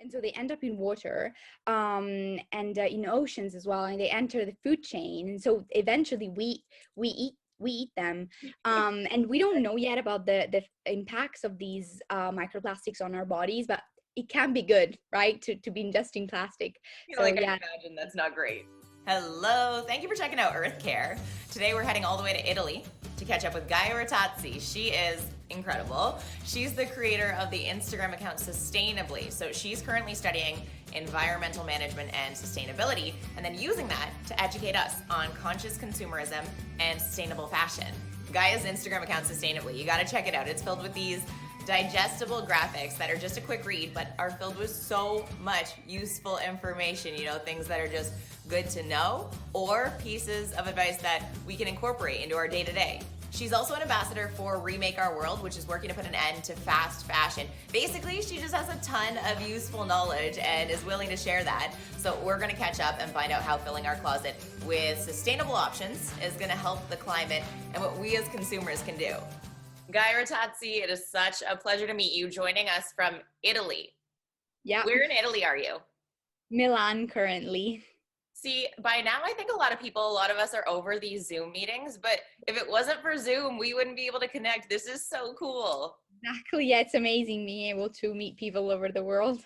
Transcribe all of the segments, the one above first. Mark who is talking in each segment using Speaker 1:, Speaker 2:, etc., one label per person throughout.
Speaker 1: And so they end up in water, and in oceans as well, and they enter the food chain. And so eventually we eat them, and we don't know yet about the impacts of these microplastics on our bodies, but it can be good, right, to be ingesting plastic.
Speaker 2: You know,
Speaker 1: So
Speaker 2: like I
Speaker 1: yeah.
Speaker 2: imagine that's not great. Hello, thank you for checking out Earth Care. Today we're heading all the way to Italy to catch up with Gaia Ratazzi. She is incredible. She's the creator of the Instagram account Sustainably. So she's currently studying environmental management and sustainability, and then using that to educate us on conscious consumerism and sustainable fashion. Gaia's Instagram account Sustainably, you gotta check it out. It's filled with these digestible graphics that are just a quick read but are filled with so much useful information, you know, things that are just good to know or pieces of advice that we can incorporate into our day-to-day. She's also an ambassador for Remake Our World, which is working to put an end to fast fashion. Basically, she just has a ton of useful knowledge and is willing to share that. So we're gonna catch up and find out how filling our closet with sustainable options is gonna help the climate and what we as consumers can do. Gaia Ratazzi, it is such a pleasure to meet you, joining us from Italy.
Speaker 1: Yeah.
Speaker 2: Where in Italy are you?
Speaker 1: Milan currently.
Speaker 2: See, by now I think a lot of us are over these Zoom meetings, but if it wasn't for Zoom, we wouldn't be able to connect. This is so cool.
Speaker 1: Exactly. Yeah, it's amazing being able to meet people all over the world.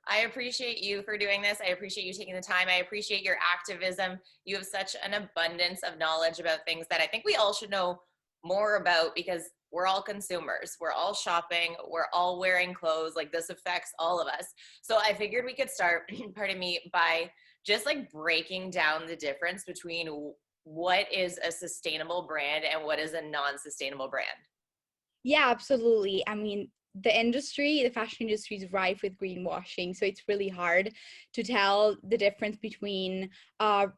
Speaker 2: I appreciate you for doing this. I appreciate you taking the time. I appreciate your activism. You have such an abundance of knowledge about things that I think we all should know more about, because we're all consumers. We're all shopping. We're all wearing clothes. Like, this affects all of us. So I figured we could start, pardon me, by just like breaking down the difference between what is a sustainable brand and what is a non-sustainable brand.
Speaker 1: Yeah, absolutely. I mean, the fashion industry is rife with greenwashing, so it's really hard to tell the difference between uh,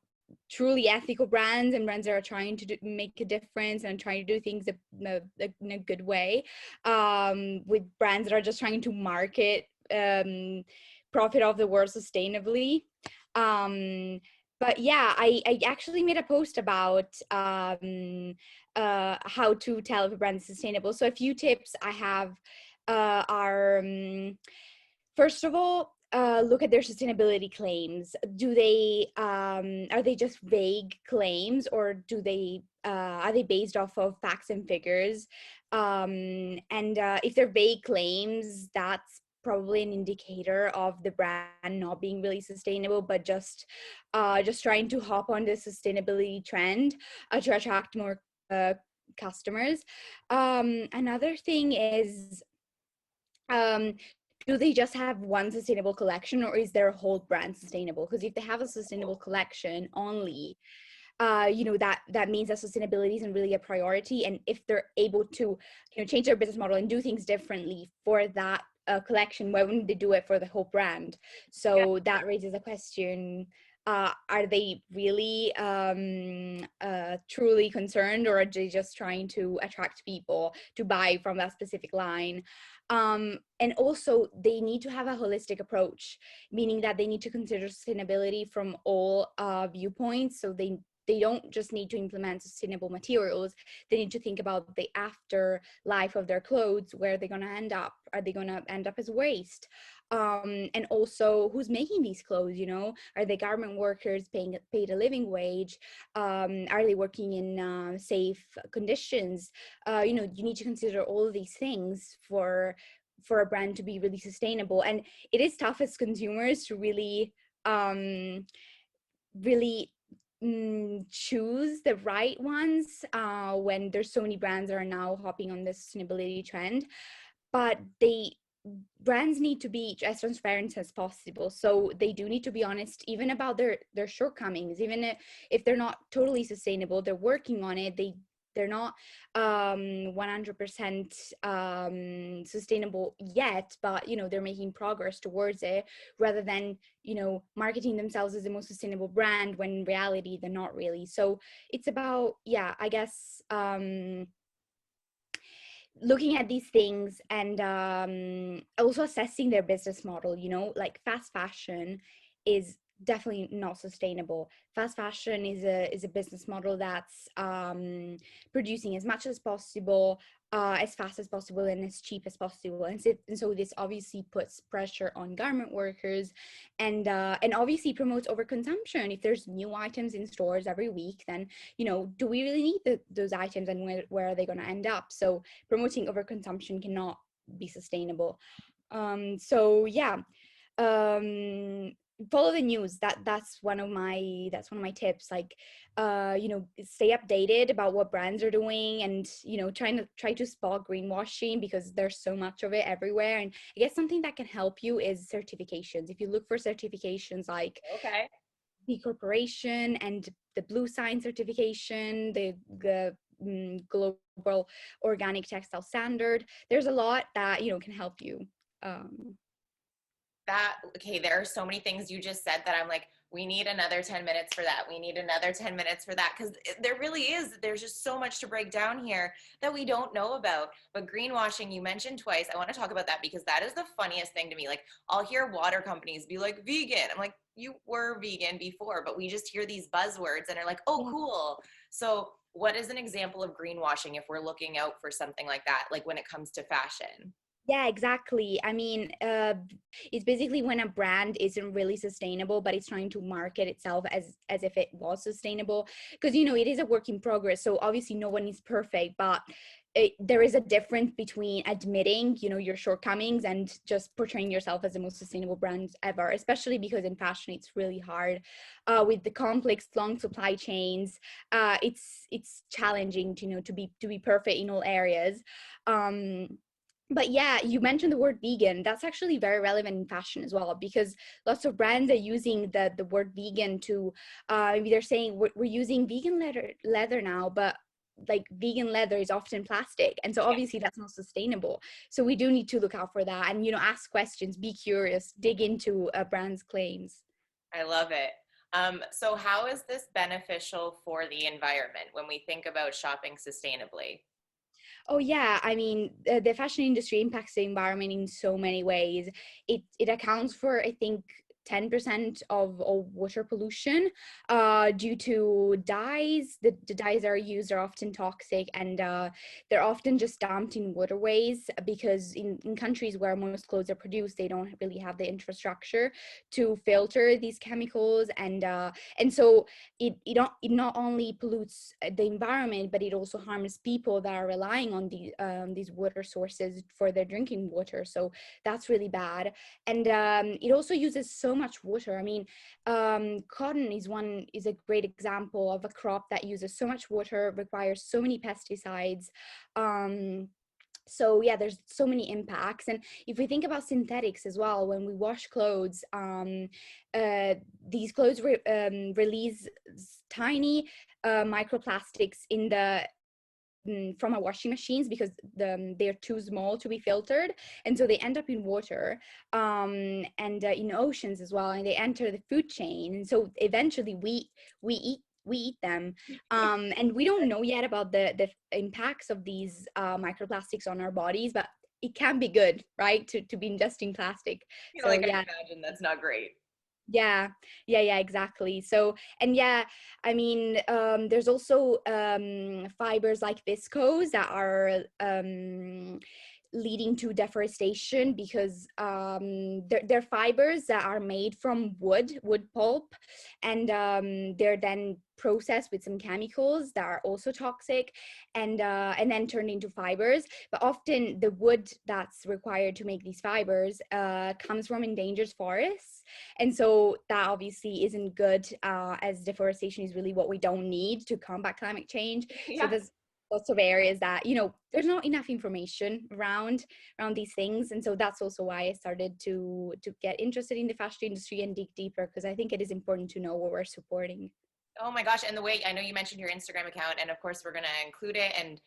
Speaker 1: truly ethical brands and brands that are trying to make a difference and trying to do things in a good way, with brands that are just trying to market profit of the world sustainably. But yeah, I actually made a post about how to tell if a brand is sustainable. So a few tips I have are, first of all, look at their sustainability claims. Do they are they just vague claims, or do they are they based off of facts and figures? And if they're vague claims, that's probably an indicator of the brand not being really sustainable, but just trying to hop on the sustainability trend to attract more customers. Another thing is, um, do they just have one sustainable collection, or is their whole brand sustainable? Because if they have a sustainable collection only, that means that sustainability isn't really a priority. And if they're able to, change their business model and do things differently for that collection, why wouldn't they do it for the whole brand?
Speaker 2: Yeah.
Speaker 1: So that raises a question. Are they really truly concerned, or are they just trying to attract people to buy from that specific line? And also, they need to have a holistic approach, meaning that they need to consider sustainability from all viewpoints. So they don't just need to implement sustainable materials. They need to think about the afterlife of their clothes. Where they're going to end up. Are they going to end up as waste? And also, who's making these clothes? Are they garment workers paid a living wage? Are they working in safe conditions? You need to consider all of these things for a brand to be really sustainable. And it is tough as consumers to really choose the right ones when there's so many brands that are now hopping on this sustainability trend. But brands need to be as transparent as possible. So they do need to be honest even about their shortcomings. Even if they're not totally sustainable, they're working on it. They're not 100% sustainable yet, but they're making progress towards it, rather than marketing themselves as the most sustainable brand when in reality they're not really. So it's about, yeah, I guess, looking at these things and also assessing their business model. Like fast fashion is definitely not sustainable. Fast fashion is a business model that's producing as much as possible as fast as possible and as cheap as possible. And so this obviously puts pressure on garment workers, and obviously promotes overconsumption. If there's new items in stores every week, then do we really need those items, and where are they going to end up? So promoting overconsumption cannot be sustainable. So yeah, follow the news. That's one of my tips. Like, stay updated about what brands are doing, and try to spot greenwashing, because there's so much of it everywhere. And I guess something that can help you is certifications. If you look for certifications like
Speaker 2: Okay.
Speaker 1: B Corporation and the Blue Sign certification, the Global Organic Textile Standard, there's a lot that can help you. um
Speaker 2: Okay, there are so many things you just said that I'm like, we need another 10 minutes for that. We need another 10 minutes for that. Because there really is, there's just so much to break down here that we don't know about. But greenwashing, you mentioned twice. I want to talk about that because that is the funniest thing to me. Like, I'll hear water companies be like, vegan. I'm like, you were vegan before, but we just hear these buzzwords and are like, oh,
Speaker 1: Yeah.
Speaker 2: cool. So, what is an example of greenwashing if we're looking out for something like that, like when it comes to fashion?
Speaker 1: Yeah, exactly. I mean, it's basically when a brand isn't really sustainable, but it's trying to market itself as if it was sustainable. Because it is a work in progress. So obviously, no one is perfect, but there is a difference between admitting, your shortcomings and just portraying yourself as the most sustainable brand ever. Especially because in fashion, it's really hard with the complex, long supply chains. It's challenging to be perfect in all areas. Um, but yeah, you mentioned the word vegan. That's actually very relevant in fashion as well, because lots of brands are using the word vegan to maybe they're saying we're using vegan leather now, but like vegan leather is often plastic, and so obviously that's not sustainable. So we do need to look out for that, and ask questions, be curious, dig into a brand's claims.
Speaker 2: I love it. So, how is this beneficial for the environment when we think about shopping sustainably?
Speaker 1: Oh yeah, I mean, the fashion industry impacts the environment in so many ways. It accounts for, I think, 10% of all water pollution due to dyes. The dyes that are used are often toxic, and they're often just dumped in waterways, because in countries where most clothes are produced, they don't really have the infrastructure to filter these chemicals, and so it not only pollutes the environment, but it also harms people that are relying on these water sources for their drinking water. So that's really bad. And it also uses so much water. I mean, cotton is a great example of a crop that uses so much water, requires so many pesticides. So yeah, there's so many impacts. And if we think about synthetics as well, when we wash clothes, these clothes release tiny microplastics from our washing machines, because they're too small to be filtered, and so they end up in water, and in oceans as well, and they enter the food chain, and so eventually we eat them, and we don't know yet about the impacts of these microplastics on our bodies, but it can be good, right, to be ingesting plastic.
Speaker 2: You know,
Speaker 1: So
Speaker 2: like I
Speaker 1: yeah.
Speaker 2: imagine that's not great.
Speaker 1: Yeah, yeah, exactly. So, and yeah, I mean, there's also fibers like viscose that are leading to deforestation, because they're fibers that are made from wood pulp, and they're then processed with some chemicals that are also toxic, and then turned into fibers. But often the wood that's required to make these fibers comes from endangered forests, and so that obviously isn't good, as deforestation is really what we don't need to combat climate change. So
Speaker 2: Yeah.
Speaker 1: there's lots of areas that there's not enough information around these things, and so that's also why I started to get interested in the fashion industry and dig deeper, because I think it is important to know what we're supporting.
Speaker 2: Oh my gosh. And the way I know you mentioned your Instagram account, and of course, we're going to include it and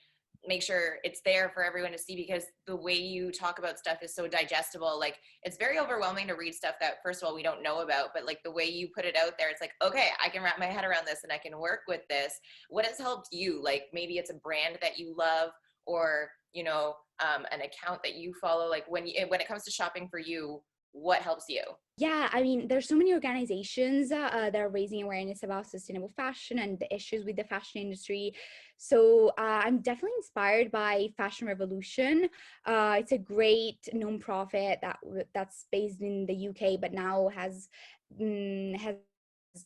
Speaker 2: make sure it's there for everyone to see because the way you talk about stuff is so digestible. Like, it's very overwhelming to read stuff that, first of all, we don't know about, but like the way you put it out there, it's like, okay, I can wrap my head around this and I can work with this. What has helped you? Like, maybe it's a brand that you love, or, an account that you follow. Like, when it comes to shopping for you, What helps you?
Speaker 1: Yeah, I mean, there's so many organizations that are raising awareness about sustainable fashion and the issues with the fashion industry. So I'm definitely inspired by Fashion Revolution. It's a great nonprofit that's based in the UK, but now has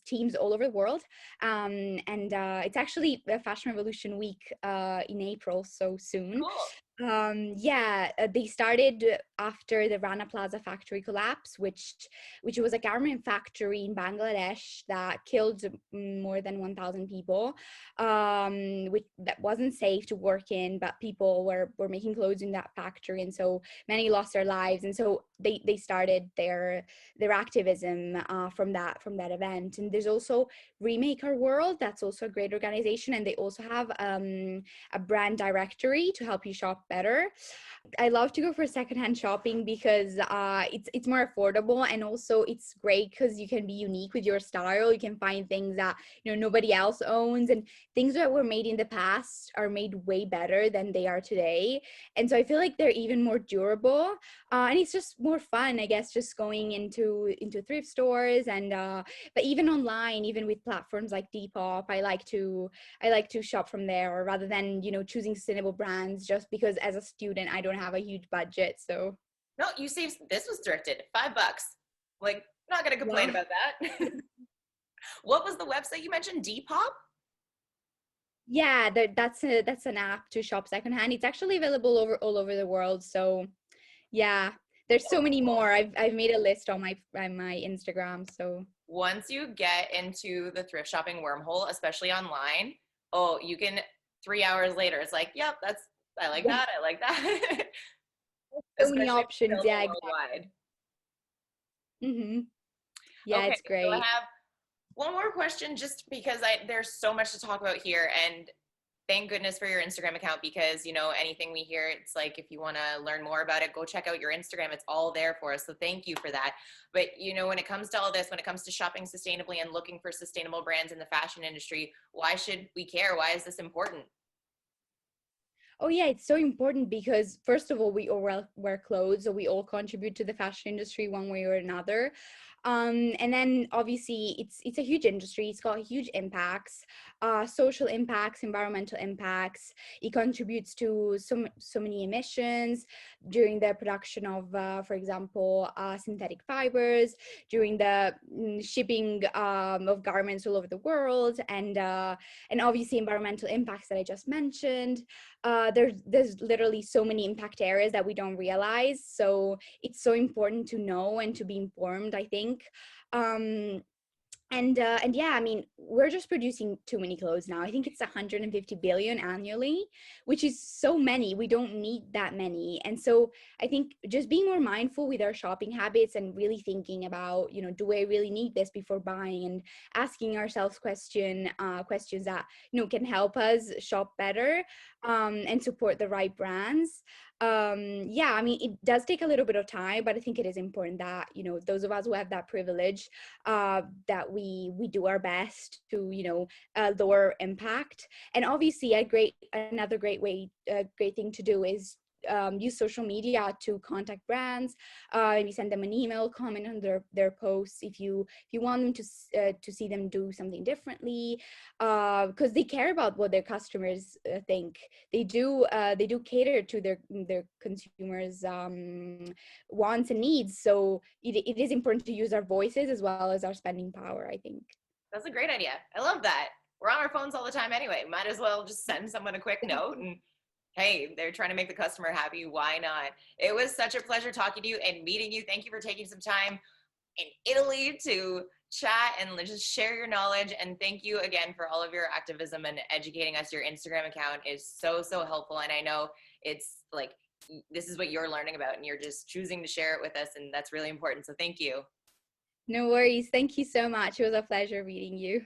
Speaker 1: teams all over the world. And it's actually a Fashion Revolution week in April, so soon.
Speaker 2: Cool.
Speaker 1: Yeah, they started after the Rana Plaza factory collapse, which was a garment factory in Bangladesh that killed more than 1,000 people, which that wasn't safe to work in, but people were making clothes in that factory, and so many lost their lives. And so they started their activism from that event. And there's also Remake Our World, that's also a great organization, and they also have a brand directory to help you shop better. I love to go for secondhand shopping because it's more affordable, and also it's great because you can be unique with your style. You can find things that nobody else owns, and things that were made in the past are made way better than they are today. And so I feel like they're even more durable, and it's just more fun, I guess, just going into thrift stores. And but even online, even with platforms like Depop, I like to shop from there, or rather than choosing sustainable brands, just because as a student I don't have a huge budget. So
Speaker 2: No, you saved, this was thrifted, $5. Like, not gonna complain
Speaker 1: yeah,
Speaker 2: about that. What was the website you mentioned? Depop?
Speaker 1: yeah, that's an app to shop secondhand. It's actually available all over the world. So yeah, there's so many more. I've made a list on my Instagram. So
Speaker 2: Once you get into the thrift shopping wormhole, especially online, oh, you can 3 hours later, it's like, yep, I like
Speaker 1: yeah,
Speaker 2: that. I like that.
Speaker 1: so many
Speaker 2: Especially if it's
Speaker 1: options. Yeah,
Speaker 2: available
Speaker 1: exactly.
Speaker 2: worldwide.
Speaker 1: Yeah,
Speaker 2: Okay,
Speaker 1: it's
Speaker 2: so I
Speaker 1: great.
Speaker 2: have one more question just because there's so much to talk about here, and thank goodness for your Instagram account, because anything we hear, it's like, if you want to learn more about it, go check out your Instagram. It's all there for us, so thank you for that. But when it comes to all this, when it comes to shopping sustainably and looking for sustainable brands in the fashion industry, why should we care? Why is this important?
Speaker 1: Oh yeah, it's so important because first of all, we all wear clothes, so we all contribute to the fashion industry one way or another. And then obviously it's a huge industry. It's got huge impacts, social impacts, environmental impacts. It contributes to so many emissions during the production of, for example, synthetic fibers, during the shipping of garments all over the world, and obviously environmental impacts that I just mentioned. There's literally so many impact areas that we don't realize. So it's so important to know and to be informed, I think. Um, and yeah, I mean, we're just producing too many clothes now. I think it's 150 billion annually, which is so many. We don't need that many. And so I think just being more mindful with our shopping habits and really thinking about, do I really need this before buying, and asking ourselves questions that can help us shop better, and support the right brands. Yeah, I mean, it does take a little bit of time, but I think it is important that those of us who have that privilege, that we do our best to lower impact. And obviously another great thing to do is use social media to contact brands, maybe send them an email, comment on their posts if you want them to see them do something differently, because they care about what their customers think. They do cater to their consumers wants and needs. So it is important to use our voices as well as our spending power, I think.
Speaker 2: That's a great idea. I love that. We're on our phones all the time anyway. Might as well just send someone a quick note, and hey, they're trying to make the customer happy. Why not? It was such a pleasure talking to you and meeting you. Thank you for taking some time in Italy to chat and just share your knowledge. And thank you again for all of your activism and educating us. Your Instagram account is so, so helpful. And I know it's like, this is what you're learning about and you're just choosing to share it with us. And that's really important. So thank you.
Speaker 1: No worries. Thank you so much. It was a pleasure meeting you.